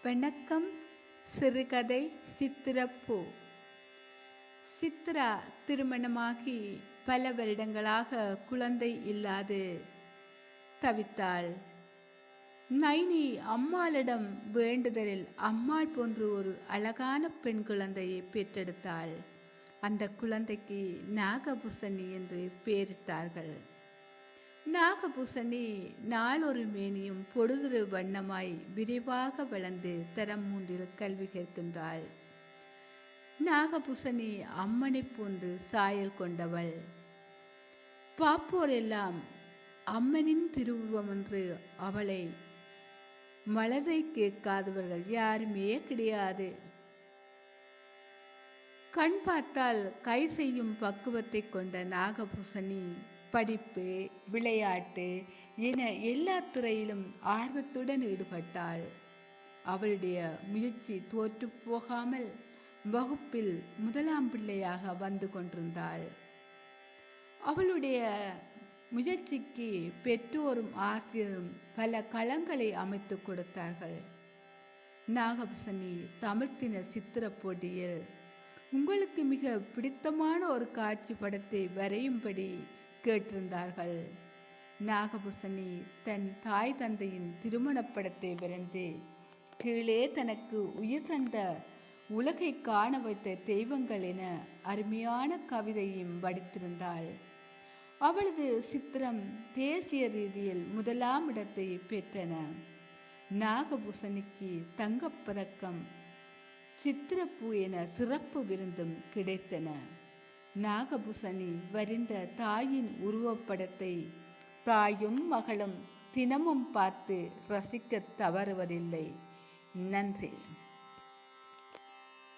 வணக்கம். சிறுகதை சித்திரப்பூ. சித்ரா திருமணமாகி பல வருடங்களாக குழந்தை இல்லாது தவித்தாள். நைனி அம்மாளிடம் வேண்டுதலில் அம்மாள் போன்று ஒரு அழகான பெண் குழந்தையை பெற்றெடுத்தாள். அந்த குழந்தைக்கு நாகபூசணி என்று பெயரிட்டார்கள். நாகபூசணி நாளொரு மேனியும் பொழுதொரு வண்ணமாய் விரைவாக வளர்ந்து தரம் 3 கல்வி கேட்கின்றாள். நாகபூசணி அம்மனை போன்று சாயல் கொண்டவள். பார்ப்போர் எல்லாம் அம்மனின் திருவுருவம் என்று அவளை மலரை கேட்காதவர்கள் யாருமே கிடையாது. கண் பார்த்தால் கை செய்யும் பக்குவத்தை கொண்ட நாகபூசணி படிப்பு, விளையாட்டு என எல்லா துறையிலும் ஆர்வத்துடன் ஈடுபட்டாள். அவளுடைய முயற்சி தோற்று போகாமல் வகுப்பில் முதலாம் பிள்ளையாக வந்து கொண்டிருந்தாள். அவளுடைய முயற்சிக்கு பெற்றோரும் ஆசிரியரும் பல களங்களை அமைத்து கொடுத்தார்கள். நாகபூசணி தமிழ்த்தின சித்திர போட்டியில் உங்களுக்கு மிக பிடித்தமான ஒரு காட்சி படத்தை வரையும்படி கேட்டிருந்தார்கள். நாகபூசணி தன் தாய் தந்தையின் திருமணப் படத்தை வரைந்து கீழே தனக்கு உயிர் தந்த உலகை காண வைத்த தெய்வங்கள் என அருமையான கவிதையும் வடித்திருந்தாள். அவளது சித்திரம் தேசிய ரீதியில் முதலாம் இடத்தை பெற்றன. நாகபூசணிக்கு தங்கப்பதக்கம், சித்திரப்பூ என சிறப்பு விருந்தும் கிடைத்தன. நாகபூசணி வரைந்த தாயின் உருவப்படத்தை தாயும் மகளும் தினமும் பார்த்து ரசிக்க தவறுவதில்லை. நன்றி.